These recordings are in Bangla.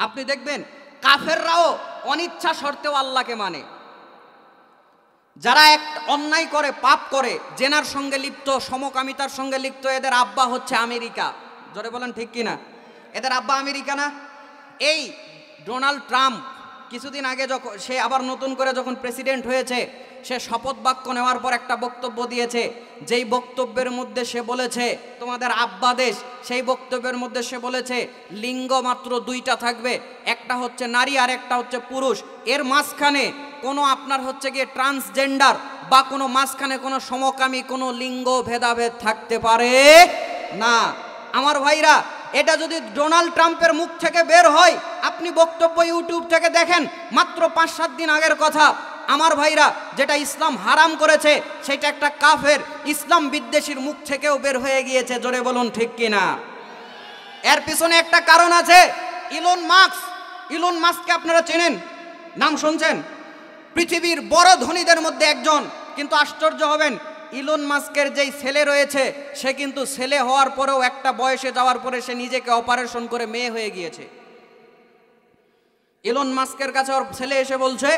আপনি দেখবেন কাফেররাও অনিচ্ছা সত্ত্বেও আল্লাহকে মানে। যারা এক অন্যায় করে, পাপ করে, জেনার সঙ্গে লিপ্ত, সমকামিতার সঙ্গে লিপ্ত, এদের আব্বা হচ্ছে আমেরিকা। জোরে বলেন ঠিক কিনা? এদের আব্বা আমেরিকা না? এই ডোনাল্ড ট্রাম্প কিছুদিন আগে যখন সে আবার নতুন করে যখন প্রেসিডেন্ট হয়েছে, সে শপথ বাক্য নেওয়ার পর একটা বক্তব্য দিয়েছে, যেই বক্তব্যের মধ্যে সে বলেছে তোমাদের আব্বা দেশ, সেই বক্তব্যের মধ্যে সে বলেছে লিঙ্গ মাত্র দুইটা থাকবে, একটা হচ্ছে নারী আর একটা হচ্ছে পুরুষ। এর মাঝখানে কোনো আপনার হচ্ছে গিয়ে ট্রান্সজেন্ডার বা কোনো মাঝখানে কোনো সমকামী কোনো লিঙ্গ ভেদাভেদ থাকতে পারে না। আমার ভাইরা, এটা যদি ডোনাল্ড ট্রাম্পের মুখ থেকে বের হয়, আপনি বক্তব্য ইউটিউব থেকে দেখেন, মাত্র 5-7 দিন আগের কথা। আমার ভাইরা, যেটা ইসলাম হারাম করেছে সেটা একটা কাফের ইসলাম বিদ্বেষীর মুখ থেকেও বের হয়ে গিয়েছে। জোরে বলুন ঠিক কিনা? এর পিছনে একটা কারণ আছে। ইলন মাস্ককে আপনারা চেনেন, নাম শুনছেন? পৃথিবীর বড় ধনীদের মধ্যে একজন। কিন্তু আশ্চর্য হবেন, ইলন মাস্কের যেই ছেলে রয়েছে, সে কিন্তু ছেলে হওয়ার পরেও একটা বয়সে যাওয়ার পরে সে নিজেকে অপারেশন করে মেয়ে হয়ে গিয়েছে। ইলন মাস্কের কাছে ওর ছেলে এসে বলছে,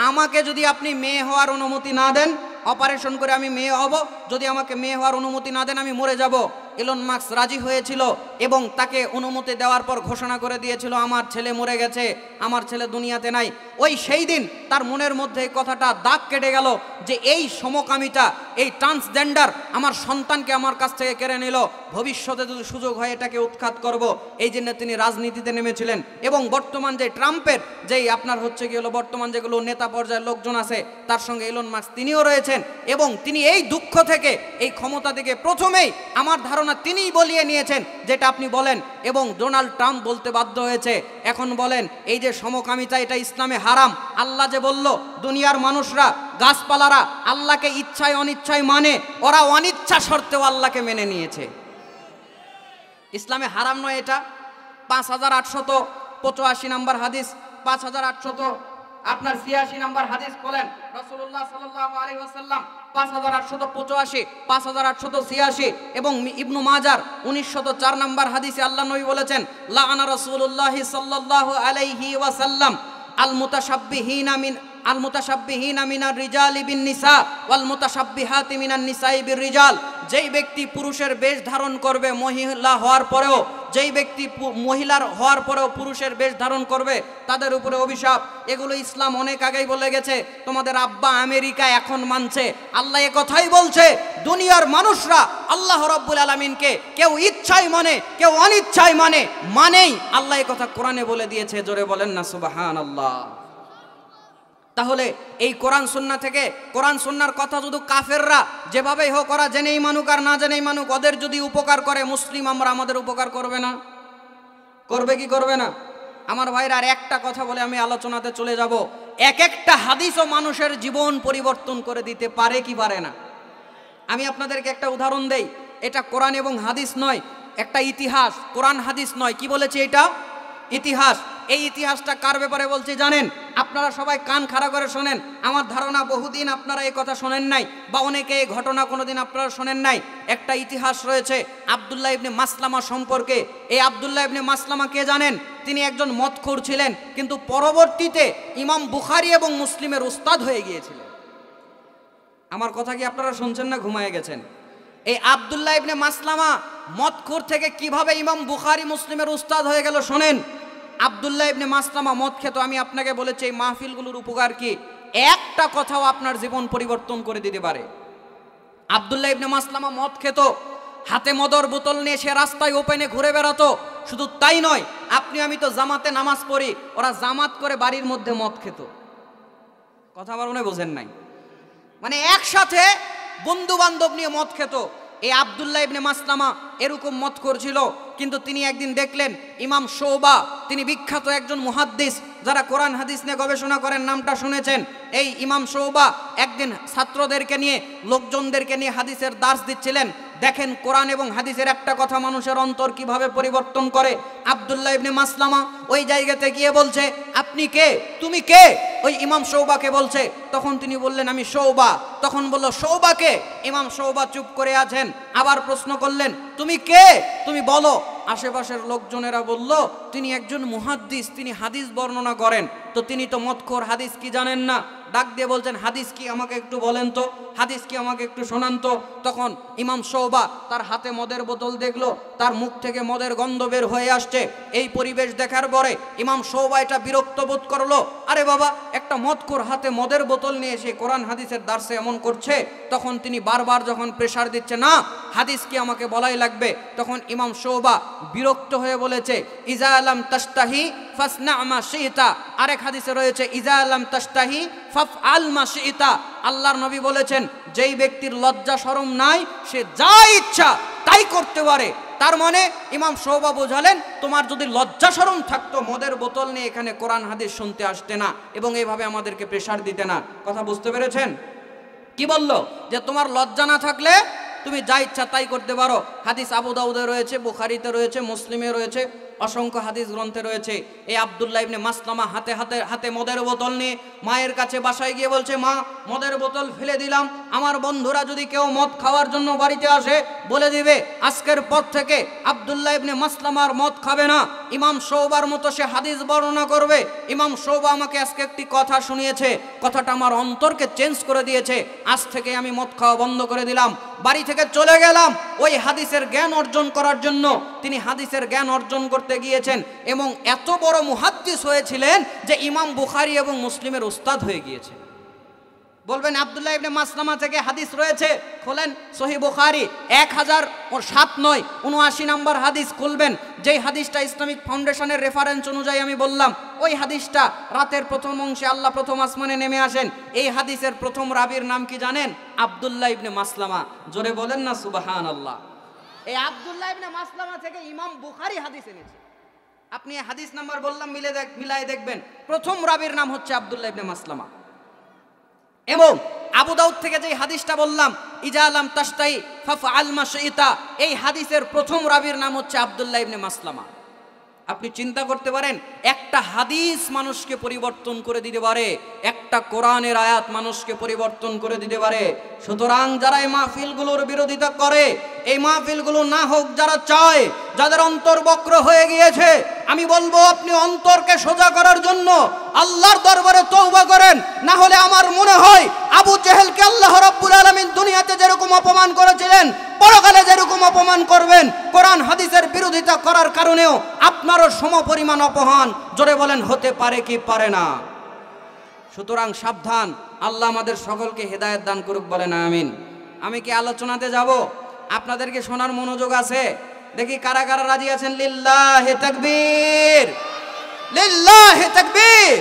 আমাকে যদি আপনি মেয়ে হওয়ার অনুমতি না দেন, অপারেশন করে আমি মেয়ে হব, যদি আমাকে মেয়ে হওয়ার অনুমতি না দেন আমি মরে যাব। ইলন মাস্ক রাজি হয়েছিল এবং তাকে অনুমতি দেওয়ার পর ঘোষণা করে দিয়েছিল, আমার ছেলে মরে গেছে, আমার ছেলে দুনিয়াতে নাই। ওই সেই দিন তার মনের মধ্যে এই কথাটা দাগ কেটে গেল যে এই সমকামিতা, এই ট্রান্সজেন্ডার আমার সন্তানকে আমার কাছ থেকে কেড়ে নিল, ভবিষ্যতে যদি সুযোগ হয় এটাকে উৎখাত করব। এই জন্য তিনি রাজনীতিতে নেমেছিলেন। এবং বর্তমান যে ট্রাম্পের যেই আপনার হচ্ছে কি হলো বর্তমান যেগুলো নেতা পর্যায়ের লোকজন আছে, তার সঙ্গে ইলন মাস্ক তিনিও রয়েছেন। এবং তিনি এই দুঃখ থেকে, এই ক্ষমতা থেকে প্রথমেই আমার ধারণা তিনিই বলিয়ে নিয়েছেন যেটা আপনি বলেন, এবং ডোনাল্ড ট্রাম্প বলতে বাধ্য হয়েছে। এখন বলেন, এই যে সমকামিতা এটা ইসলামে হারাম, আল্লাহ যে বলল দুনিয়ার মানুষরা, গাছপালারা আল্লাহকে ইচ্ছায় অনিচ্ছায় মানে, ওরা অনিচ্ছা সত্ত্বেও আল্লাহকে মেনে নিয়েছে। ইসলামে হারাম নয় এটা? 5885 নম্বর হাদিস, 5800 আপনার 86 নম্বর হাদিস বলেন, রাসূলুল্লাহ সাল্লাল্লাহু আলাইহি ওয়াসাল্লাম 5885, 5886 এবং ইবনু মাজার 1904 নম্বর হাদিসে আল্লাহ নবী বলেছেন, লাআনা রাসূলুল্লাহ সাল্লাল্লাহু আলাইহি ওয়াসাল্লাম আল মুতাশাব্বিহিনা মিনার রিজালি বিন নিসা ওয়াল মুতাশাব্বিহাতি মিনান নিসাই বির রিজাল। যেই ব্যক্তি পুরুষের বেশ ধারণ করবে মহিলা হওয়ার পরেও, যেই ব্যক্তি মহিলার হওয়ার পরেও পুরুষের বেশ ধারণ করবে, তাদের উপরে অভিশাপ। এগুলো ইসলাম অনেক আগেই বলে গেছে, তোমাদের আব্বা আমেরিকা এখন মানছে। আল্লাহ এ কথাই বলছে, দুনিয়ার মানুষরা আল্লাহ রাব্বুল আলামিনকে কেউ ইচ্ছায় মানে, কেউ অনিচ্ছায় মানেই আল্লাহ এ কথা কোরআনে বলে দিয়েছে। জোরে বলেন না সুবহানাল্লাহ। তাহলে এই কোরআন সুন্নাহ থেকে, কোরআন সুন্নাহর কথা যদি কাফেররা যেভাবেই হোক, ওরা জেনেই মানুক আর না জেনেই মানুক, ওদের যদি উপকার করে মুসলিম আমরা, আমাদের উপকার করবে না? করবে কি করবে না? আমার ভাইরা, আর একটা কথা বলে আমি আলোচনাতে চলে যাব। এক একটা হাদিসও মানুষের জীবন পরিবর্তন করে দিতে পারে কি পারে না? আমি আপনাদেরকে একটা উদাহরণ দেই। এটা কোরআন এবং হাদিস নয়, একটা ইতিহাস, কোরআন হাদিস নয়। কি বলেছে এটা? ইতিহাস। এই ইতিহাসটা কার ব্যাপারে বলছি জানেন? আপনারা সবাই কান খাড়া করে শোনেন। আমার ধারণা বহুদিন আপনারা এই কথা শোনেন নাই, বা অনেকে এই ঘটনা কোনোদিন আপনারা শোনেন নাই। একটা ইতিহাস রয়েছে আব্দুল্লাহ ইবনে মাসলামা সম্পর্কে। এই আব্দুল্লাহ ইবনে মাসলামা কে জানেন? তিনি একজন মদখোর ছিলেন, কিন্তু পরবর্তীতে ইমাম বুখারী এবং মুসলিমের উস্তাদ হয়ে গিয়েছিলেন। আমার কথা কি আপনারা শুনছেন না ঘুমায়ে গেছেন? এই আব্দুল্লাহ ইবনে মাসলামা মদখোর থেকে কিভাবে ইমাম বুখারী মুসলিমের উস্তাদ হয়ে গেল শোনেন। আব্দুল্লাহ ইবনে মাসলামা মদ খেত। আমি আপনাকে বলেছি এই মাহফিলগুলোর উপকার কি, একটা কথাও আপনার জীবন পরিবর্তন করে দিতে পারে। আব্দুল্লাহ ইবনে মাসলামা মদ খেত, হাতে মদর বোতল নিয়ে সে রাস্তায় ওপেনে ঘুরে বেড়াতো। শুধু তাই নয়, আপনি আমি তো জামাতে নামাজ পড়ি, ওরা জামাত করে বাড়ির মধ্যে মদ খেত। কথা আমার মনে বোঝেন নাই? মানে একসাথে বন্ধু বান্ধব নিয়ে মদ খেত। এই আব্দুল্লাহ ইবনে মাসলামা এরকম মত করছিল, কিন্তু তিনি একদিন দেখলেন ইমাম শুবা, তিনি বিখ্যাত একজন মুহাদ্দিস, যারা কোরআন হাদিস নিয়ে গবেষণা করেন নামটা শুনেছেন। এই ইমাম শুবা একদিন ছাত্রদেরকে নিয়ে, লোকজনদেরকে নিয়ে হাদিসের দার্স দিচ্ছিলেন। দেখেন কোরআন এবং হাদিসের একটা কথা মানুষের অন্তর কিভাবে পরিবর্তন করে। আব্দুল্লাহ ইবনে মাসলামা ওই জায়গাতে গিয়ে বলছে, আপনি কে? তুমি কে? ওই ইমাম শোবাকে বলছে। তখন তিনি বললেন আমি শোবা। তখন বলল শোবাকে। ইমাম শোবা চুপ করে আছেন। আবার প্রশ্ন করলেন তুমি কে, তুমি বলো। আশেপাশের লোকজনেরা বলল তিনি একজন মুহাদ্দিস, তিনি হাদিস বর্ণনা করেন। তো তিনি তো মদখোর, হাদিস কি জানেন না। ডাক দিয়ে বলছেন হাদিস কি আমাকে একটু বলেন তো, হাদিস কি আমাকে একটু শোনান তো। তখন ইমাম শোবা তার হাতে মদের বোতল দেখলো, তার মুখ থেকে মদের গন্ধ বের হয়ে আসছে। এই পরিবেশ দেখার পরে ইমাম শোবা এটা বিরক্ত বোধ করলো। আরে বাবা, একটা মদখোর হাতে মদের বোতল নিয়ে এসে কোরআন হাদিসের দার্সে এমন করছে। তখন তিনি বারবার যখন প্রেসার দিচ্ছে না হাদিস কি আমাকে বলাই লাগবে, তখন ইমাম শোবা বিরক্ত হয়ে বলেছে ইজা আলাম তাস্তাহি ফাসনা মা শিতা। আরেক হাদিসে রয়েছে ইজা আলাম তাস্তাহি ফাফআল মা শিতা। আল্লাহর নবী বলেছেন যেই ব্যক্তির লজ্জা শরম নাই সে যা ইচ্ছা তাই করতে পারে। তার মানে ইমাম শোবা বোঝালেন তোমার যদি লজ্জা শরম থাকতো মদের বোতল নিয়ে এখানে কোরআন হাদিস শুনতে আসতে না এবং এইভাবে আমাদেরকে প্রেসার দিতে না। কথা বুঝতে পেরেছেন? কি বলল যে তোমার লজ্জা না থাকলে তুমি যা ইচ্ছা তাই করতে পারো। হাদিস আবু দাউদে রয়েছে, বুখারীতে রয়েছে, মুসলিমে রয়েছে, অসংখ্য হাদিস গ্রন্থে রয়েছে। এই আব্দুল্লাহ ইবনে মাসলামা হাতে হাতে হাতে মদের বোতল নিয়ে মায়ের কাছে বাসায় গিয়ে বলছে মা মদের বোতল ফেলে দিলাম, আমার বন্ধুরা যদি কেউ মদ খাওয়ার জন্য বাড়িতে আসে বলে দিবে আজকের পর থেকে আব্দুল্লাহ ইবনে মাসলামার মদ খাবে না, ইমাম শোবার মতো সে হাদিস বর্ণনা করবে। ইমাম শোবা আমাকে আজকে একটি কথা শুনিয়েছে, কথাটা আমার অন্তরকে চেঞ্জ করে দিয়েছে, আজ থেকে আমি মদ খাওয়া বন্ধ করে দিলাম। বাড়ি থেকে চলে গেলাম ওই হাদিসের জ্ঞান অর্জন করার জন্য। তিনি হাদিসের জ্ঞান অর্জন করতে গিয়েছেন এবং এত বড় মুহাদ্দিস হয়েছিলেন যে ইমাম বুখারী এবং মুসলিমের উস্তাদ হয়ে গিয়েছে। বলবেন আব্দুল্লাহ ইবনে মাসলামা থেকে হাদিস রয়েছে, খোলেন সহিহ বুখারী 1007-79 নম্বর হাদিস খুলবেন। যেই হাদিসটা ইসলামিক ফাউন্ডেশনের রেফারেন্স অনুযায়ী আমি বললাম, ওই হাদিসটা রাতের প্রথম অংশে আল্লাহ প্রথম আসমানে নেমে আসেন। এই হাদিসের প্রথম রাবীর নাম কি জানেন? আব্দুল্লাহ ইবনে মাসলামা। জোরে বলেন না সুবহানাল্লাহ। এই আব্দুল্লাহ ইবনে মাসলামা থেকে ইমাম বুখারী হাদিস এনেছে। আপনি হাদিস নাম্বার বললাম মিলাই দেখবেন, প্রথম রাবীর নাম হচ্ছে আব্দুল্লাহ ইবনে মাসলামা। এবং আবু দাউদ থেকে যে হাদিসটা বললাম ইজা আলাম তাস্তাই ফাফআল মা শিতা, এই হাদিসের প্রথম রাবীর নাম হচ্ছে আব্দুল্লাহ ইবনে মাসলামা। আপনি চিন্তা করতে পারেন একটা হাদিস মানুষকে পরিবর্তন করে দিতে পারে, একটা কোরআনের আয়াত মানুষকে পরিবর্তন করে দিতে পারে। সুতরাং যারা এই মাহফিলগুলোর বিরোধিতা করে, এই মাহফিলগুলো না হোক যারা চায়, যাদের অন্তর বক্র হয়ে গিয়েছে, আমি বলবো আপনি অন্তরকে সোজা করার জন্য আল্লাহর দরবারে তওবা করেন। না হলে আমার মনে হয় আবু জেহেলকে আল্লাহ রাব্বুল আলামিন দুনিয়াতে যেরকম অপমান করেছিলেন পরকালে যেরকম অপমান করবেন। কোরআন হাদিসের বিরোধিতা করার কারণেও আপনারও সমপরিমাণ অপমান, জোরে বলেন, হতে পারে কি পারে না? সুতরাং সাবধান, আল্লাহ আমাদের সকলকে হেদায়েত দান করুক, বলেন আমিন। আমি কি আলোচনাতে যাব? আপনাদেরকে শোনার মনোযোগ আছে? দেখি কারা কারা রাজি আছেন? লিল্লাহি তাকবীর, লিল্লাহি তাকবীর।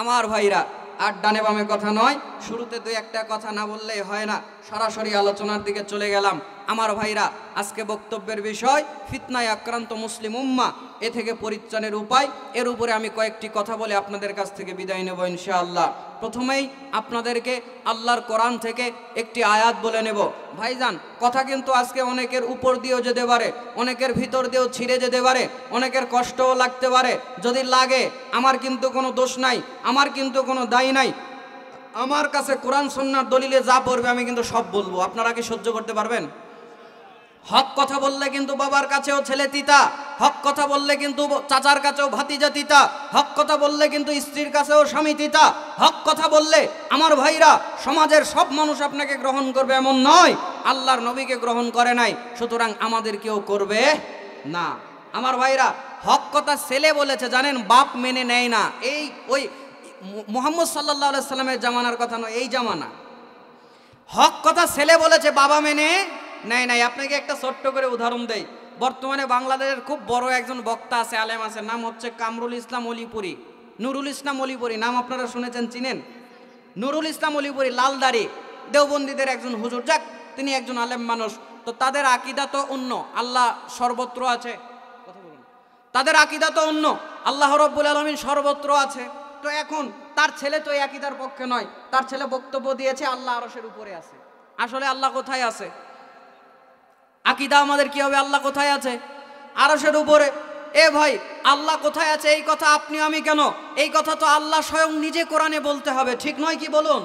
আমার ভাইরা, আর ডানে বামে কথা নয়, শুরুতে দুই একটা কথা না বললেই হয় না, সরাসরি আলোচনার দিকে চলে গেলাম। আমার ভাইরা, আজকে বক্তব্যের বিষয় ফিতনায় আক্রান্ত মুসলিম উম্মাহ, এ থেকে পরিত্রাণের উপায়। এর উপরে আমি কয়েকটি কথা বলে আপনাদের কাছ থেকে বিদায় নেব ইনশাআল্লাহ। প্রথমেই আপনাদেরকে আল্লাহর কোরআন থেকে একটি আয়াত বলে নেব। ভাইজান, কথা কিন্তু আজকে অনেকের উপর দিয়েও যেতে পারে, অনেকের ভিতর দিয়েও ছিঁড়ে যেতে পারে, অনেকের কষ্টও লাগতে পারে। যদি লাগে আমার কিন্তু কোনো দোষ নাই, আমার কিন্তু কোনো দায়ী নাই। আমার কাছে কোরআন সুন্নাহর দলিলে যা পড়বে আমি কিন্তু সব বলবো। আপনারা কি সহ্য করতে পারবেন? হক কথা বললে কিন্তু বাবার কাছেও ছেলে তিতা, হক কথা বললে কিন্তু চাচার কাছেও ভাতিজা তিতা, হক কথা বললে কিন্তু স্ত্রীর কাছেও স্বামী তিতা। হক কথা বললে আমার ভাইরা সমাজের সব মানুষ আপনাকে গ্রহণ করবে এমন নয়, আল্লাহর নবীকে গ্রহণ করে নাই, সুতরাং আমাদের কেউ করবে না। আমার ভাইরা, হক কথা ছেলে বলেছে জানেন, বাপ মেনে নেয় না। এই ওই মুহাম্মদ সাল্লাল্লাহু আলাইহি সাল্লামের জামানার কথা নয়, এই জামানা। হক কথা ছেলে বলেছে, বাবা মেনে নেয় নাই। আপনাকে একটা ছোট্ট করে উদাহরণ দেই। বর্তমানে বাংলাদেশের খুব বড় একজন বক্তা আছে, আলেম আছে, নাম হচ্ছে কামরুল ইসলাম অলিপুরি, নুরুল ইসলাম অলিপুরি, নাম আপনারা শুনেছেন, চিনেন? নুরুল ইসলাম অলিপুরি, লালদাড়ি, দেওবন্দীদের একজন হুজুর। যাক, তিনি একজন আলেম মানুষ। তো তাদের আকীদা তো অন্য, আল্লাহ সর্বত্র আছে, কথা বলুন। তাদের আকীদা তো অন্য, আল্লাহ রাব্বুল আলামিন সর্বত্র আছে। তো এখন তার ছেলে তো এই আকীদার পক্ষে নয়, তার ছেলে বক্তব্য দিয়েছে আল্লাহ আরশের উপরে আছে। আসলে আল্লাহ কোথায় আছে? আকীদা আমাদের কি হবে? আল্লাহ কোথায় আছে? আরশের উপরে। এ ভাই আল্লাহ কোথায় আছে এই কথা আপনি আমি কেন, এই কথা তো আল্লাহ স্বয়ং নিজে কোরআনে বলতে হবে, ঠিক নয় কি বলুন?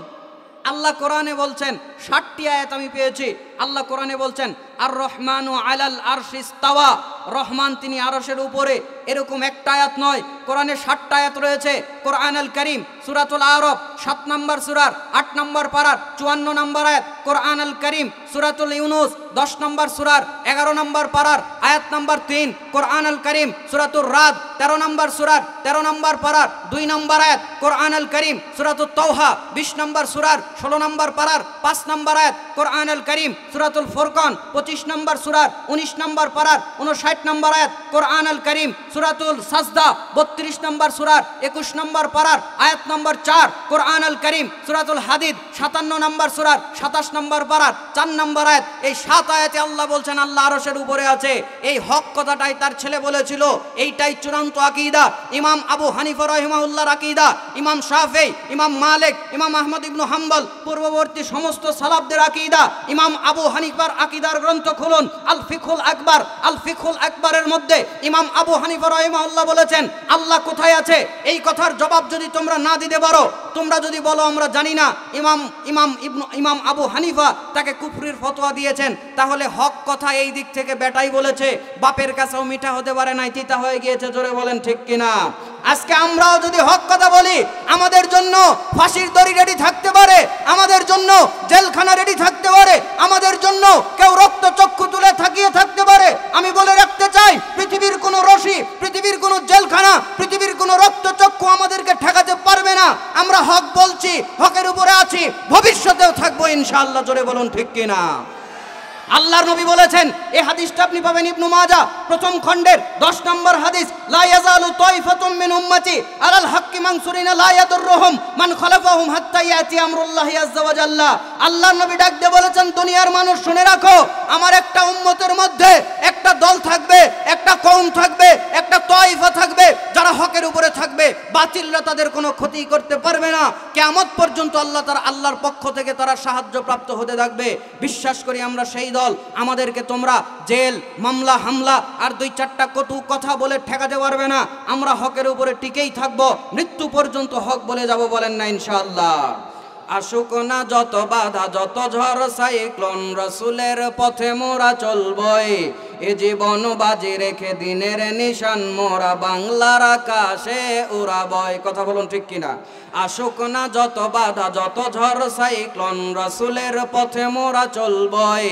আল্লাহ কোরআনে বলছেন, 60টি আয়াত আমি পেয়েছি। আল্লাহ কোরআনে বলছেন আর রহমানু আলাল আরশি ইস্তাওয়া, রহমান তিনি আরশের উপরে। এরকম একটা আয়াত নয়, কোরআনে 60টা আয়াত রয়েছে। কোরআন আল করিম সূরাতুল আরাফ 7 নম্বর সূরার 8 নম্বর পারার 54 নম্বর আয়াত। কোরআন আল করিম সূরাতুল ইউনুস 10 নম্বর সূরার 11 নম্বর পারার আয়াত নম্বর 3। কোরআন আল করিম সূরাতুর রাদ 13 নম্বর সূরার 13 নম্বর পারার 2 নম্বর আয়াত। কোরআন আল করিম সূরাতুত তাওহা 20 নম্বর সূরার 16 নম্বর পারার 5 নম্বর আয়াত। কোরআন আল করিম সূরাতুল ফুরকান 25 নম্বর সূরার 19 নম্বর পারার 59 নম্বর আয়াত। কোরআন আল করিম সূরাতুল সাজদা 32 নম্বর সূরার 21 নম্বর পারার আয়াত নম্বর 4। কোরআন আল করিম সূরাতুল হাদিদ 57 নম্বর সূরার 27 নম্বর পারার 4 নম্বর আয়াত। এই 7 আয়াতে আল্লাহ বলছেন আল্লাহ আরশের উপরে আছে। এই হক কথাটাই তার ছেলে বলেছিল, এইটাই চূড়ান্ত আকীদা। ইমাম আবু হানিফা রাহিমাহুল্লাহর আকীদা, ইমাম শাফেঈ, ইমাম মালিক, ইমাম আহমদ ইবনে হাম্বল পূর্ববর্তী সমস্ত সালাফদের আকীদা। ইমাম আবু হানিফার আকীদার গ্রন্থ খুলুন, আল ফিকহুল আকবার। আল ফিকহুল আকবরের মধ্যে ইমাম আবু হানিফা রাহিমাহুল্লাহ বলেছেন আল্লাহ কোথায় আছে, এই কথার জবাব যদি তোমরা না দিতে পারো, তোমরা যদি বলো আমরা জানি না, ইমাম আবু হানিফা তাকে কুফরির ফতোয়া দিয়েছেন। তাহলে হক কথা এই দিক থেকে বেটাই বলেছে, বাপের কাছেও মিঠা হতে পারে নাই, তিতা হয়ে গিয়েছে। জোরে বলেন ঠিক কিনা? আজকে আমরাও যদি হক কথা বলি, আমাদের জন্য ফাঁসির দড়ি রেডি থাকতে পারে, আমাদের জন্য জেলখানা রেডি থাকতে পারে, আমাদের জন্য কেউ রক্ত চক্ষু তুলে থাকিয়ে থাকতে পারে। আমি বলে রাখতে চাই, পৃথিবীর কোনো রশি, পৃথিবীর কোনো জেলখানা, পৃথিবীর কোনো রক্ত চক্ষু আমাদেরকে ঠেকাতে পারবে না। আমরা হক বলছি, হকের উপরে আছি, ভবিষ্যতেও থাকবো ইনশাআল্লাহ। জোরে বলুন ঠিক কিনা? আল্লাহর নবী বলেছেন, এই হাদিসটা আপনি পাবেন ইবনে মাজাহ প্রথম খণ্ডের 10 নম্বর হাদিস, লা ইয়াজালু তাইফাতুম মিন উম্মতি আলাল হাক্কি মানসুরিনা লা ইয়াদুররুহুম মান খালাফাহুম হাত্তা ইয়াতি আমরুল্লাহি আযজা ওয়া জাল্লা। আল্লাহর নবী ডাক দিয়ে বলেছেন, দুনিয়ার মানুষ শুনে রাখো, আমার একটা উম্মতের মধ্যে একটা দল থাকবে, একটা কওম থাকবে, একটা তাইফা থাকবে, যারা হকের উপরে থাকবে, বাতিলরা তাদের কোনো ক্ষতি করতে পারবে না। কিয়ামত পর্যন্ত আল্লাহর পক্ষ থেকে তারা সাহায্য প্রাপ্ত হতে থাকবে। বিশ্বাস করি আমরা সেই দল। আমাদেরকে তোমরা জেল, মামলা, হামলা আর 2-4টা কটু কথা বলে ঠেকাতে পারবে না। আমরা হকের উপরে টিকেই থাকবো, মৃত্যু পর্যন্ত হক বলে যাব। বলেন না ইনশাআল্লাহ? আসুক না যত বাধা, যত ঝড় সাইক্লোন, রাসূলের পথে মোরা চলবই। এ জীবন বাজি রেখে দিনের নিশান মোরা বাংলার আকাশে উড়াবই। কথা বলুন ঠিক কিনা? আসুক না যত বাধা, যত ঝড় সাইক্লোন, রাসূলের পথে মোরা চলবই।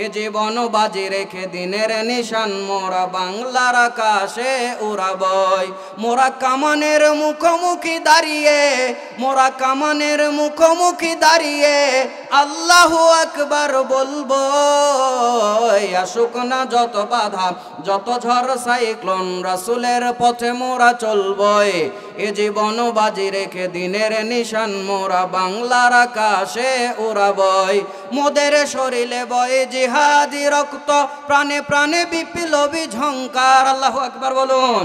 এ জীবন বাজি রেখে দিনের নিশান মোরা বাংলার আকাশে উড়াবই। মোরা কামানের মুখোমুখি দাঁড়িয়ে, মোরা কামানের মুখোমুখি দাঁড়িয়ে আল্লাহু আকবার বলবো। আসুক না যত বাধা, যত ঝড় সাইক্লোন, রাসূলের পথে মোরা চলবই। এ জীবন বাজি রেখে দিনের নিশান মোরা বাংলার আকাশে উড়াবই। মোদের শরীরে বয়ে জিহাদি রক্ত, প্রাণে প্রাণে বিপ্লবী ঝংকার। আল্লাহু আকবার বলুন।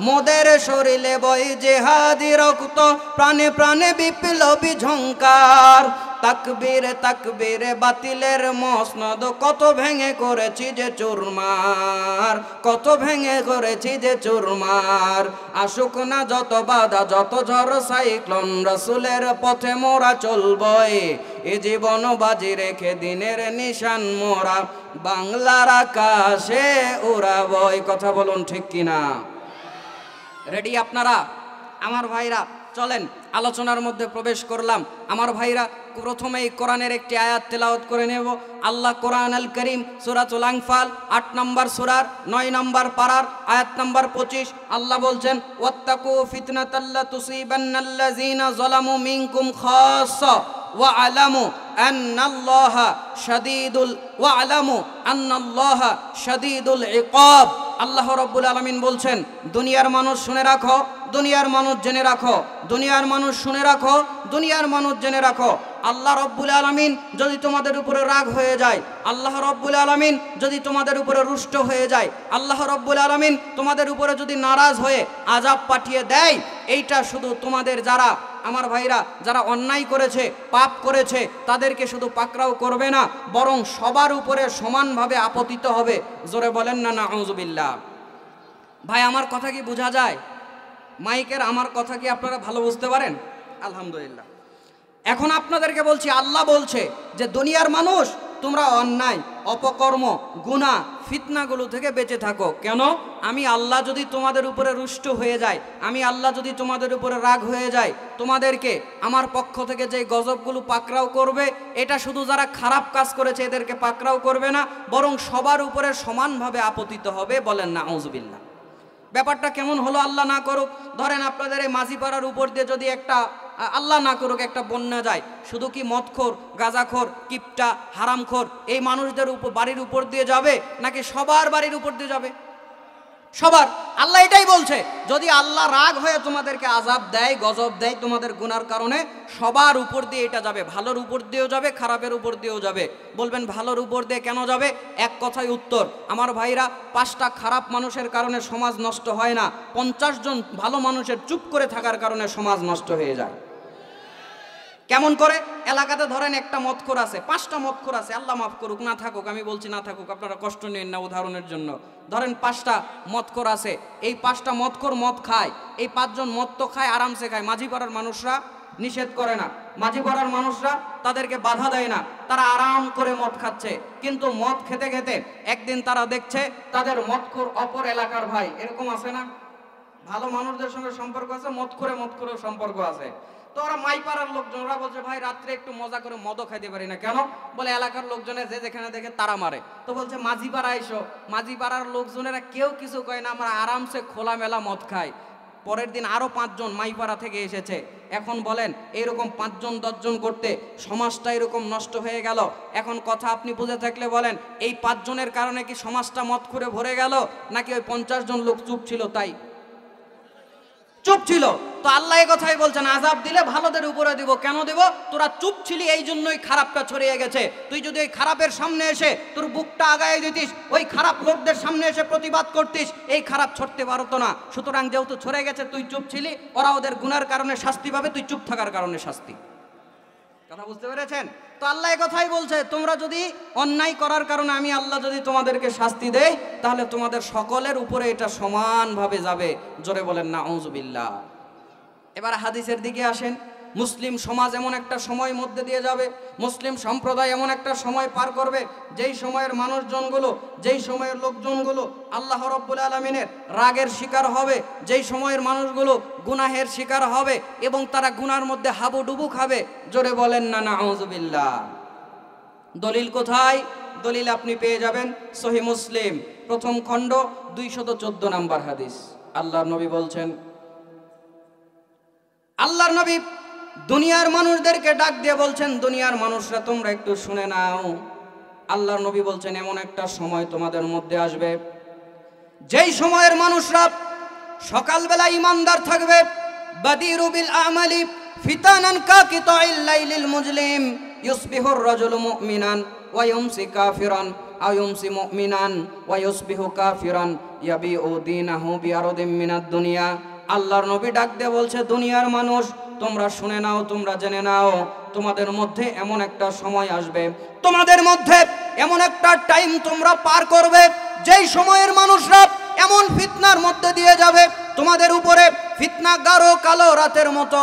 মোদের শরীরে বয়ে জিহাদি রক্ত, প্রাণে প্রাণে বিপ্লবী ঝংকার। তাকবীরে তাকবীরে বাতিলের মসনদ, কত ভেঙে করেছি যে চুরমার, কত ভেঙে করেছি যে চুরমার। আসুক না যত বাধা, যত ঝড় সাইক্লোন, রাসূলের পথে মোরা চলবই। এ জীবন বাজি রেখে দিনের নিশান মোরা বাংলার আকাশে উড়াবই। কথা বলুন ঠিক কিনা? রেডি আপনারা? আমার ভাইরা চলেন আলোচনার মধ্যে প্রবেশ করলাম। আমার ভাইরা প্রথমেই কোরআনের একটি আয়াত তেলাওয়াত করে নেব। আল্লাহ কোরআন আল করিম সূরাতুল আনফাল 8 নম্বর সূরার 9 নম্বর পারার আয়াত নম্বর 25 আল্লাহ বলছেন, ওয়াত্তাকু ফিতনাতাল্লা তুসিবান্নাল্লাযীনা যালামু মিনকুম খাসসা ওয়া'লামু আন্নাল্লাহা শাদীদুল ইকাব। আল্লাহ রাব্বুল আলামিন বলছেন, দুনিয়ার মানুষ শুনে রাখো, দুনিয়ার মানুষ জেনে রাখো, দুনিয়ার মানুষ শুনে রাখো, দুনিয়ার মানুষ জেনে রাখো। আল্লাহ রাব্বুল আলামিন যদি তোমাদের উপরে রাগ হয়ে যায়, আল্লাহ রাব্বুল আলামিন যদি তোমাদের উপরে রুষ্ট হয়ে যায়, আল্লাহ রাব্বুল আলামিন তোমাদের উপরে যদি নারাজ হয়ে আযাব পাঠিয়ে দেয়, এইটা শুধু তোমাদের যারা আমার ভাইরা যারা অন্যায় করেছে, পাপ করেছে, তাদেরকে শুধু পাকড়াও করবে না, বরং সবার উপরে সমানভাবে আপতিত হবে। জোরে বলেন না নাউযুবিল্লাহ। ভাই আমার কথা কি বোঝা যায়? মাইকের আমার কথা কি আপনারা ভালো বুঝতে পারেন? আলহামদুলিল্লাহ। এখন আপনাদেরকে বলছি, আল্লাহ বলছে যে দুনিয়ার মানুষ তোমরা অন্যায়, অপকর্ম, গুনাহ, ফিতনাগুলো থেকে বেঁচে থাকো। কেন? আমি আল্লাহ যদি তোমাদের উপরে রুষ্ট হয়ে যায়, আমি আল্লাহ যদি তোমাদের উপরে রাগ হয়ে যায়, তোমাদেরকে আমার পক্ষ থেকে যে গজবগুলো পাকড়াও করবে, এটা শুধু যারা খারাপ কাজ করেছে এদেরকে পাকড়াও করবে না, বরং সবার উপরে সমানভাবে আপতিত হবে। বলেন না আউযুবিল্লাহ। ব্যাপারটা কেমন হলো? আল্লাহ না করুক, ধরেন আপনাদের এই মাঝিপাড়ার উপর দিয়ে যদি একটা, আল্লাহ না করুক, একটা বন্যা যায়, শুধু কি মদখোর, গাঁজাখোর, কিপটা, হারামখোর এই মানুষদের উপর বাড়ির উপর দিয়ে যাবে, নাকি সবার বাড়ির উপর দিয়ে যাবে? সবার। আল্লাহ এটাই বলছে, যদি আল্লাহ রাগ হয়ে তোমাদেরকে আযাব দেয়, গজব দেয় তোমাদের গুনার কারণে, সবার উপর দিয়ে এটা যাবে। ভালোর উপর দিয়েও যাবে, খারাপের উপর দিয়েও যাবে। বলবেন ভালোর উপর দিয়ে কেন যাবে? এক কথায় উত্তর, আমার ভাইরা, 5টা খারাপ মানুষের কারণে সমাজ নষ্ট হয় না, 50 জন ভালো মানুষের চুপ করে থাকার কারণে সমাজ নষ্ট হয়ে যায়। কেমন করে? এলাকাতে ধরেন একটা মদখোর আছে, 5টা মদখোর আছে, আল্লাহ মাফ করুক, না থাকুক, আমি বলছি না থাকুক, আপনারা কষ্ট নেন না উদাহরণের জন্য। ধরেন 5টা মদখোর আছে, এই 5টা মদখোর মদ খায়, এই 5 জন মদ তো খায়, আরামসে খায়, মাঝিপাড়ার মানুষরা নিষেধ করে না, মাঝিপাড়ার মানুষরা তাদেরকে বাধা দেয় না, তারা আরাম করে মদ খাচ্ছে। কিন্তু মদ খেতে খেতে একদিন তারা দেখছে তাদের মদখোর অপর এলাকার ভাই, এরকম আছে না, ভালো মানুষদের সঙ্গে সম্পর্ক আছে, মদখোরের সম্পর্ক আছে। তো ওরা মাইপাড়ার লোকজন, ওরা বলছে ভাই রাত্রে একটু মজা করে মদও খাইতে পারি না। কেন? বলে এলাকার লোকজনের যে যেখানে দেখে তারা মারে। তো বলছে মাঝিপাড়া এসো, মাঝিপাড়ার লোকজনেরা কেউ কিছু কয় না, আমরা আরামসে খোলামেলা মদ খাই। পরের দিন আরো 5 জন মাইপাড়া থেকে এসেছে। এখন বলেন এইরকম 5 জন 10 জন করতে সমাজটা এরকম নষ্ট হয়ে গেল। এখন কথা আপনি বুঝে থাকলে বলেন, এই 5 জনের কারণে কি সমাজটা মদ করে ভরে গেল, নাকি ওই 50 জন লোক চুপ ছিল তাই? চুপ ছিল। তো আল্লাহ এই কথাই বলছেন, আযাব দিলে ভালোদের উপরে দিব। কেন দেব? তোরা চুপ ছিলি, এই জন্যই খারাপটা ছড়িয়ে গেছে। তুই যদি ওই খারাপের সামনে এসে তোর বুকটা আগায় দিতিস, ওই খারাপ লোকদের সামনে এসে প্রতিবাদ করতিস, এই খারাপ ছড়তে পারতো না। সুতরাং যেহেতু ছড়ে গেছে, তুই চুপ ছিলি, ওরা ওদের গুনার কারণে শাস্তি পাবে, তুই চুপ থাকার কারণে শাস্তি। কথা বুঝতে পেরেছেন? তো আল্লাহ এই কথাই বলছে, তোমরা যদি অন্যায় করার কারণে আমি আল্লাহ যদি তোমাদেরকে শাস্তি দেই, তাহলে তোমাদের সকলের উপরে এটা সমানভাবে যাবে। জোরে বলেন না আউযুবিল্লাহ। এবার হাদিসের দিকে আসেন। মুসলিম সমাজ এমন একটা সময় মধ্যে দিয়ে যাবে, মুসলিম সম্প্রদায় এমন একটা সময় পার করবে, যেই সময়ের মানুষজনগুলো, যেই সময়ের লোকজনগুলো আল্লাহ রাব্বুল আলামিনের রাগের শিকার হবে, যেই সময়ের মানুষগুলো গুনাহের শিকার হবে এবং তারা গুনার মধ্যে হাবুডুবু খাবে। জোরে বলেন না নাউযুবিল্লাহ। দলিল কোথায়? দলিল আপনি পেয়ে যাবেন সহিহ মুসলিম প্রথম খণ্ড 214 নম্বর হাদিস। আল্লাহর নবী বলছেন, আল্লাহর নবী দুনিয়ার মানুষদেরকে ডাক দিয়ে বলছেন, দুনিয়ার মানুষরা তোমরা একটু শুনে নাও। আল্লাহর নবী বলছেন, এমন একটা সময় তোমাদের মধ্যে আসবে, যেই সময়ের মানুষরা সকালবেলা ইমানদার থাকবে, বাদিরু বিল আমালি ফিতানান কাকিতাইল লাইলিল মুজলিম ইউসবিহুর রাজুলু মুমিনান ওয়া ইউমসি কাফিরান আও ইউমসি মুমিনান ওয়া ইউসবিহু কাফিরান ইয়াবিউ দীনাহু বিআরদিম মিনাদ দুনিয়া। আল্লাহর নবী ডাক দিয়ে বলছে, দুনিয়ার মানুষ তোমরা শুনে নাও, তোমরা জেনে নাও, তোমাদের মধ্যে এমন একটা সময় আসবে, তোমাদের মধ্যে এমন একটা টাইম তোমরা পার করবে, যেই সময়ের মানুষরা এমন ফিতনার মধ্যে দিয়ে যাবে, তোমাদের উপরে ফিতনা গাঢ় কালো রাতের মতো,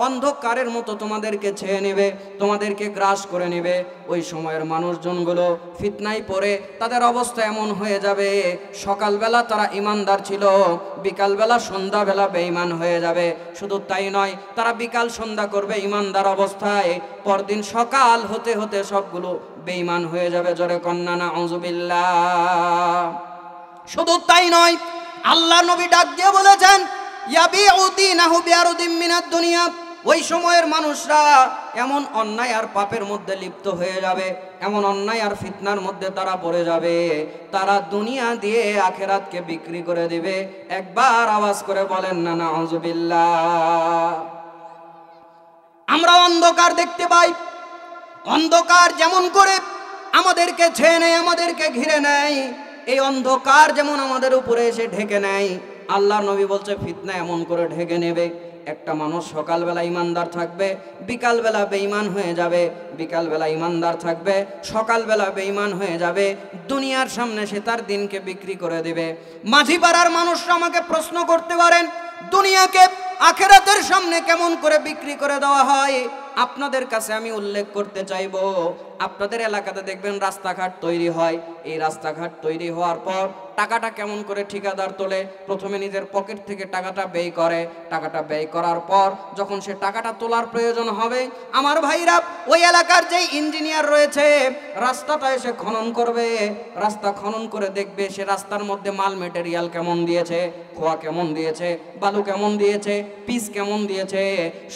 অন্ধকারের মতো তোমাদেরকে ছেয়ে নেবে, তোমাদেরকে গ্রাস করে নেবে। ওই সময়ের মানুষজনগুলো ফিতনায় পড়ে তাদের অবস্থা এমন হয়ে যাবে, সকালবেলা তারা ইমানদার ছিল, বিকালবেলা সন্ধ্যাবেলা বেঈমান হয়ে যাবে। শুধু তাই নয়, তারা বিকাল সন্ধ্যা করবে ইমানদার অবস্থায়, পরদিন সকাল হতে হতে সবগুলো বেঈমান হয়ে যাবে। জোরে কন্না নাউযুবিল্লাহ। শুধু তাই নয়, আল্লাহ নবী ডাক দিয়ে বলেছেন, ইয়াবিউ দীনাহু বিআরদিম মিনাদ দুনিয়া। ওই সময়ের মানুষরা এমন অন্যায় আর পাপের মধ্যে লিপ্ত হয়ে যাবে, এমন অন্যায় আর ফিতনার মধ্যে তারা পড়ে যাবে, তারা দুনিয়া দিয়ে আখিরাতকে বিক্রি করে দিবে। একবার আওয়াজ করে বলেন না নাউযুবিল্লাহ। আমরা অন্ধকার দেখতে পাই, অন্ধকার যেমন করে আমাদেরকে ছেয়ে নেয়, আমাদেরকে ঘিরে নেয়, এই অন্ধকার যেমন আমাদের উপরে এসে ঢেকে নেয়, আল্লাহর নবী বলছে ফিতনা এমন করে ঢেকে নেবে, একটা মানুষ সকালবেলা ইমানদার থাকবে, বিকালবেলা বেঈমান হয়ে যাবে, বিকালবেলা ইমানদার থাকবে, সকালবেলা বেঈমান হয়ে যাবে, দুনিয়ার সামনে সে তার দিনকে বিক্রি করে দেবে। মাঝি পাড়ার মানুষরা আমাকে প্রশ্ন করতে পারেন, দুনিয়াকে আখিরাতের সামনে কেমন করে বিক্রি করে দেওয়া হয়? আপনাদের কাছে আমি উল্লেখ করতে চাইবো, আপনাদের এলাকাতে দেখবেন রাস্তাঘাট তৈরি হয়, এই রাস্তাঘাট তৈরি হওয়ার পর টাকাটা কেমন করে ঠিকাদার তোলে, প্রথমে নিজের পকেট থেকে টাকাটা ব্যয় করে, টাকাটা ব্যয় করার পর যখন সে টাকাটা তোলার প্রয়োজন হবে, আমার ভাইরা ওই এলাকার যেই ইঞ্জিনিয়ার রয়েছে রাস্তাটা এসে খনন করবে, রাস্তা খনন করে দেখবে সে রাস্তার মধ্যে মাল মেটেরিয়াল কেমন দিয়েছে, খোয়া কেমন দিয়েছে, বালু কেমন দিয়েছে, পিচ কেমন দিয়েছে,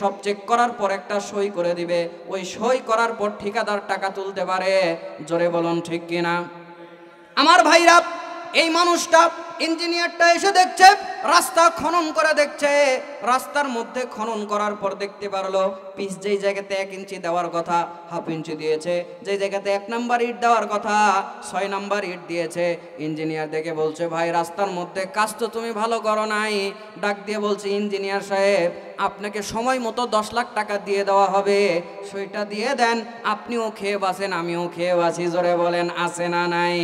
সব চেক করার পর একটা সই করে দিবে। ওই সই করার পর ঠিকাদার টাকা তুলতে পারে। জোরে বলুন ঠিক কিনা? আমার ভাইরা, এই মানুষটা ইঞ্জিনিয়ারটা এসে দেখছে রাস্তা খনন করে, দেখছে রাস্তার মধ্যে খনন করার পর দেখতে পারলো পিচ যেই জায়গাতে 1 ইঞ্চি দেওয়ার কথা 1/2 ইঞ্চি দিয়েছে, যেই জায়গাতে 1 নাম্বার ইট দেওয়ার কথা 6 নাম্বার ইট দিয়েছে। ইঞ্জিনিয়ার দেখে বলছে, ভাই রাস্তার মধ্যে কাজ তো তুমি ভালো করো নাই। ডাক দিয়ে বলছে, ইঞ্জিনিয়ার সাহেব আপনাকে সময় মতো 10 লাখ টাকা দিয়ে দেওয়া হবে, সইটা দিয়ে দেন, আপনিও খেয়ে বাঁচেন আমিও খেয়ে বাঁচি। জোরে বলেন আছে না নাই?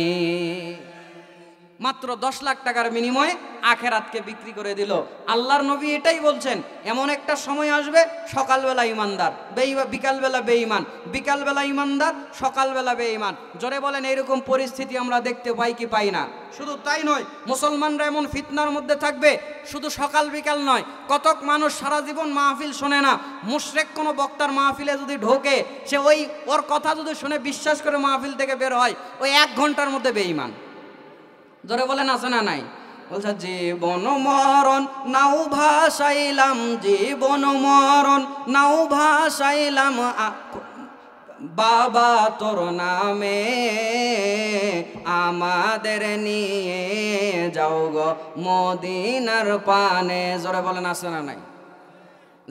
মাত্র 10 লাখ টাকার বিনিময়ে আখেরাতকে বিক্রি করে দিল। আল্লাহর নবী এটাই বলছেন, এমন একটা সময় আসবে সকালবেলা ইমানদার, বিকালবেলা বেঈমান, বিকালবেলা ইমানদার, সকালবেলা বেঈমান। জোরে বলেন এরকম পরিস্থিতি আমরা দেখতে পাই কি পাই না? শুধু তাই নয়, মুসলমানরা এমন ফিতনার মধ্যে থাকবে, শুধু সকাল বিকাল নয়, কতক মানুষ সারা জীবন মাহফিল শোনে না, মুশরিক কোনো বক্তার মাহফিলে যদি ঢোকে, সে ওর কথা যদি শুনে বিশ্বাস করে মাহফিল থেকে বের হয়, ওই 1 ঘন্টার মধ্যে বেঈমান। জোরে বলেন আছে না নাই? বলছে, জীবন মরণ নাও ভাসাইলাম, জীবন মরণ নাও ভাসাইলাম বাবা তোর নামে, আমাদের নিয়ে যাও গো মদিনার পানে। জোরে বলেন আছে না নাই?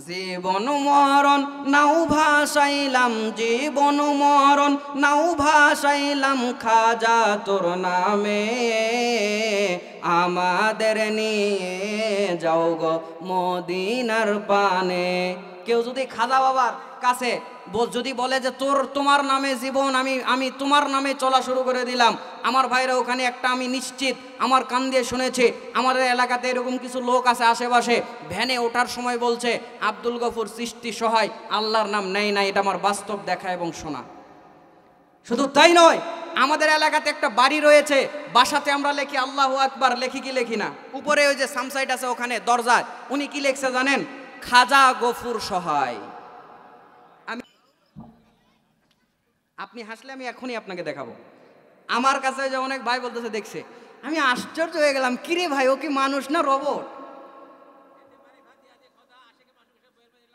জীবন মরণ নাও ভাসাইলাম, জীবন মরণ নাও ভাসাইলাম খাজা তোর নামে, আমাদের নিয়ে যাও গো মদিনার পানে। কেউ যদি খাজা বাবার কাছে যদি বলে যে তোমার নামে জীবন, আমি তোমার নামে চলা শুরু করে দিলাম, আমার ভাইরা ওখানে একটা আমি নিশ্চিত আমার কান দিয়ে শুনেছি, আমাদের এলাকাতে এরকম কিছু লোক আছে আশেপাশে, ভ্যানে ওঠার সময় বলছে আব্দুল গফুর চিশতি সহায় আল্লাহর নাম নেই না। এটা আমার বাস্তব দেখা এবং শোনা। শুধু তাই নয়, আমাদের এলাকাতে একটা বাড়ি রয়েছে, বাসাতে আমরা লিখি আল্লাহু আকবার, লিখি কি লিখি না? উপরে ওই যে সামসাইড আছে ওখানে দরজায়, উনি কি লিখছে জানেন? খাজা গফুর সহায়। আপনি হাসলে আমি এখনই আপনাকে দেখাবো। আমার কাছে যে অনেক ভাই বলতেছে দেখছে, আমি আশ্চর্য হয়ে গেলাম, কিরে ভাই ও কি মানুষ না রোবট?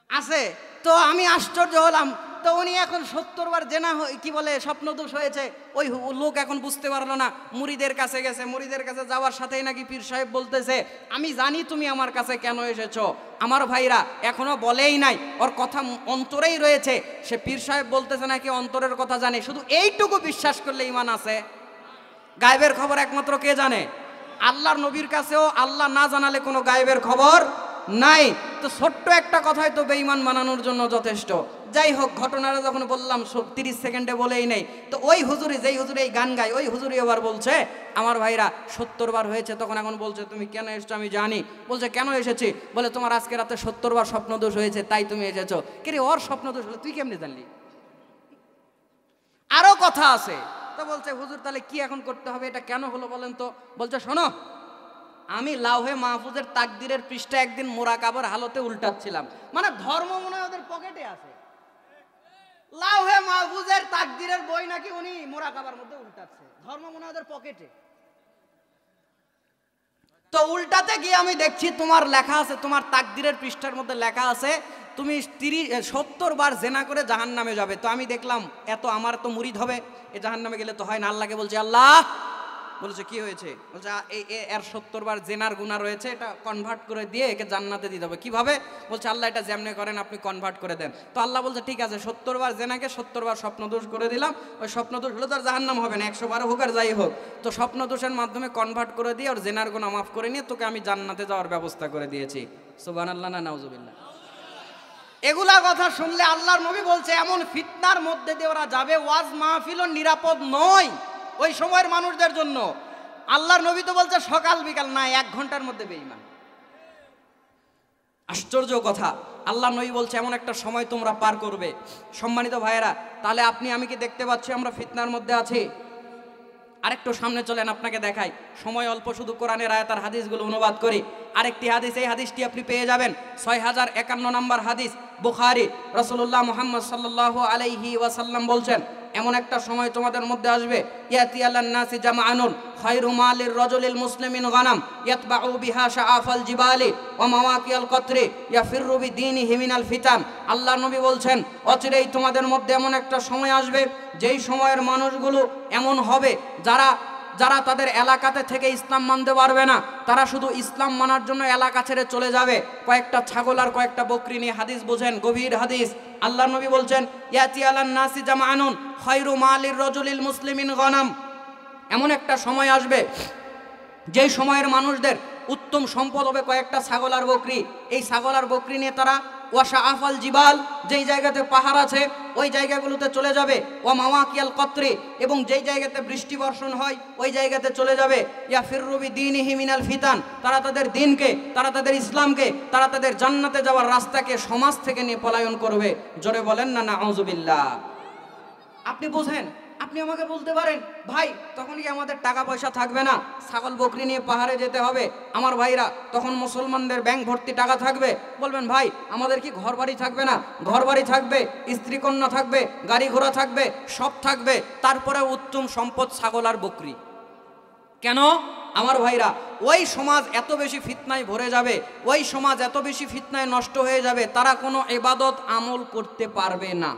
আছে তো আমি আশ্চর্য হলাম। তো উনি এখন 70 বার জেনা কি বলে স্বপ্নদোষ হয়েছে, ওই লোক এখন বুঝতে পারলো না, মুরিদের কাছে গেছে, মুরিদের কাছে যাওয়ার সাথেই নাকি পীর সাহেব বলতেছে, আমি জানি তুমি আমার কাছে কেন এসেছো। আমার ভাইরা এখনো বলেই নাই, ওর কথা অন্তরেই রয়েছে, সে পীর সাহেব বলতেছে নাকি অন্তরের কথা জানে। শুধু এইটুকু বিশ্বাস করলে ঈমান আছে। গায়েবের খবর একমাত্র কে জানে? আল্লাহর নবীর কাছেও আল্লাহ না জানালে কোনো গায়েবের খবর নাই। তো ছোট্ট একটা কথাই তো বেঈমান বানানোর জন্য যথেষ্ট। যাই হোক, ঘটনাটা যখন বললাম 30 সেকেন্ডে বলেই নেই। তো ওই হুজুরি, যেই হুজুরি এই গান গায়, ওই হুজুরি এবার বলছে, আমার ভাইরা 70 বার হয়েছে, তখন এখন বলছে তুমি কেন এসছো? আমি জানি। বলছে কেন এসেছি? বলে তোমার আজকে রাতে 70 বার স্বপ্নদোষ হয়েছে, তাই তুমি এসেছো। কিরে ওর স্বপ্নদোষ হলো, তুই কেমনে জানলি? আরো কথা আছে। তো বলছে হুজুর তাহলে কি এখন করতে হবে, এটা কেন হলো বলেন তো? বলছে শোনো, আমি লাউহে মাহফুজের তাকদিরের পৃষ্ঠা একদিন মোরাকাবার হালতে উল্টাচ্ছিলাম, মানে ধর্ম মনে হয় ওদের পকেটে আছে, লাউহে মাহফুজের তাকদিরের বই নাকি উনি মোরাকাবার মধ্যে উল্টাচ্ছে, ধর্ম মনে হয় ওদের পকেটে। তো উল্টাতে গিয়ে আমি দেখছি তোমার লেখা আছে, তোমার তাকদিরের পৃষ্ঠার মধ্যে লেখা আছে তুমি 70 বার জেনা করে জাহান্নামে যাবে। তো আমি দেখলাম এত আমার তো মুরিদ হবে, এ জাহান্নামে গেলে তো হয় না। আল্লাহকে বলছে, আল্লাহ, বলছে কি হয়েছে? বলছে এর 70 বার জেনার গুনাহ রয়েছে, এটা কনভার্ট করে দিয়ে একে জান্নাতে দিতে হবে। কিভাবে? বলছে আল্লাহ এটা যেমনে করেন আপনি কনভার্ট করে দেন। তো আল্লাহ বলছে ঠিক আছে, 70 বার জেনাকে 70 বার স্বপ্নদোষ করে দিলাম, ওই স্বপ্নদোষ হলো তার জাহান্নাম হবে না, 112 হোক আর যাই হোক। তো স্বপ্নদোষের মাধ্যমে কনভার্ট করে দিয়ে ওর জেনার গুনাহ মাফ করে নিয়ে তোকে আমি জান্নাতে যাওয়ার ব্যবস্থা করে দিয়েছি। সুবহানাল্লাহ না নাউজুবিল্লাহ? এগুলা কথা শুনলে আল্লাহর নবী বলছে এমন ফিতনার মধ্যে দিয়ে ওরা যাবে, ওয়াজ মাহফিলও নিরাপদ নয় ওই সময়ের মানুষদের জন্য। আল্লাহর নবী তো বলছে সকাল বিকাল না, 1 ঘন্টার মধ্যে বেঈমান। আশ্চর্য কথা, আল্লাহর নবী বলছে এমন একটা সময় তোমরা পার করবে। সম্মানিত ভাইয়েরা, তাহলে আপনি আমি কি দেখতে পাচ্ছি আমরা ফিতনার মধ্যে আছি? আরেকটু সামনে চলেন, আপনাকে দেখাই। সময় অল্প, শুধু কোরআনের আয়াত আর হাদিসগুলো অনুবাদ করি। আরেকটি হাদিস, এই হাদিসটি আপনি পেয়ে যাবেন 6051 নম্বর হাদিস, বুখারী। রাসূলুল্লাহ মুহাম্মদ সাল্লাল্লাহু আলাইহি ওয়াসাল্লাম বলছেন এমন একটা সময় তোমাদের মধ্যে আসবে, ইয়াতি আলান নাসি জামাআনুন খায়রু মালির রাজুলিল মুসলিমিন গানাম ইয়াতবাউ বিহা শাআফাল জিবালি ওয়া মাওয়াকিয়াল কতরি ইয়াফিরু বিদীনিহি মিনাল ফিতান। আল্লাহর নবী বলছেন অচিরেই তোমাদের মধ্যে এমন একটা সময় আসবে যেই সময়ের মানুষগুলো এমন হবে যারা তাদের এলাকাতে থেকে ইসলাম মানতে পারবে না, তারা শুধু ইসলাম মানার জন্য এলাকা ছেড়ে চলে যাবে। কয়েকটা ছাগল আর কয়েকটা বকরি নিয়ে, হাদিস বোঝেন, গভীর হাদিস। আল্লাহর নবী বলছেন ইয়াতি আলান নাসি জামাআনুন খায়রু মালির রাজুলিল মুসলিমিন গানাম। এমন একটা সময় আসবে যেই সময়ের মানুষদের উত্তম সম্পদ হবে কয়েকটা ছাগল আর বকরি। এই ছাগল আর বকরি নিয়ে তারা ওয়াশা আফাল জিবাল, যেই জায়গাতে পাহাড় আছে ওই জায়গাগুলোতে চলে যাবে, ওয়া মাওয়াকিয়াল কতরি, এবং যেই জায়গাতে বৃষ্টি বর্ষণ হয় ওই জায়গাতে চলে যাবে, ইয়া ফিররু বিদীনিহি মিনাল ফিতান, তারা তাদের দিনকে, তারা তাদের ইসলামকে, তারা তাদের জান্নাতে যাওয়ার রাস্তাকে সমাজ থেকে নিয়ে পলায়ন করবে। জোরে বলেন না নাউযুবিল্লাহ। আপনি বোঝেন, আপনি আমাকে বলতে পারেন ভাই তখন কি আমাদের টাকা পয়সা থাকবে না, ছাগল বকরি নিয়ে পাহাড়ে যেতে হবে? আমার ভাইরা, তখন মুসলমানদের ব্যাংক ভর্তি টাকা থাকবে। বলবেন ভাই আমাদের কি ঘর বাড়ি থাকবে না? ঘর বাড়ি থাকবে, স্ত্রী কন্যা থাকবে, গাড়ি ঘোড়া থাকবে, সব থাকবে, তারপরে উত্তম সম্পদ ছাগল আর বকরি। কেন? আমার ভাইরা, ওই সমাজ এত বেশি ফিতনায় ভরে যাবে, ওই সমাজ এত বেশি ফিতনায় নষ্ট হয়ে যাবে, তারা কোনো ইবাদত আমল করতে পারবে না।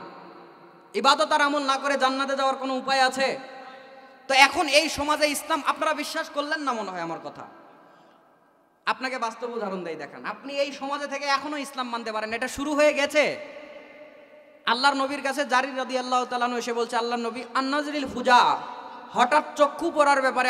ইবাদত আর আমল না করে জান্নাতে যাওয়ার কোনো উপায় আছে? তো এখন এই সমাজে ইসলাম, আপনারা বিশ্বাস করলেন না মনে হয় আমার কথা। আপনাকে বাস্তব উদাহরণ দেই, দেখেন। আপনি এই সমাজে থেকে এখনো ইসলাম মানতে পারেন, এটা শুরু হয়ে গেছে। আল্লাহর নবীর কাছে জারির রাদিয়াল্লাহু তাআলা আনহু এসে বলছে, আল্লাহর নবী, আন-নাজরিল ফুজা, হঠাৎ চক্ষু পড়ার ব্যাপারে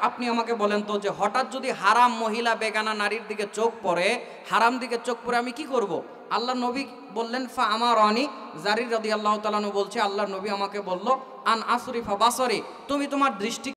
আপনি আমাকে বলেন তো, যে হঠাৎ যদি হারাম মহিলা বেগানা নারীর দিকে চোখ পড়ে, হারাম দিকে চোখ পড়ে আমি কি করব? আল্লাহর নবী বললেন ফা আমারানি, জারির রাদিয়াল্লাহু তাআলা আনহু বলছে আল্লাহর নবী আমাকে বলল আন আসরিফা বাসরি, তুমি তোমার দৃষ্টি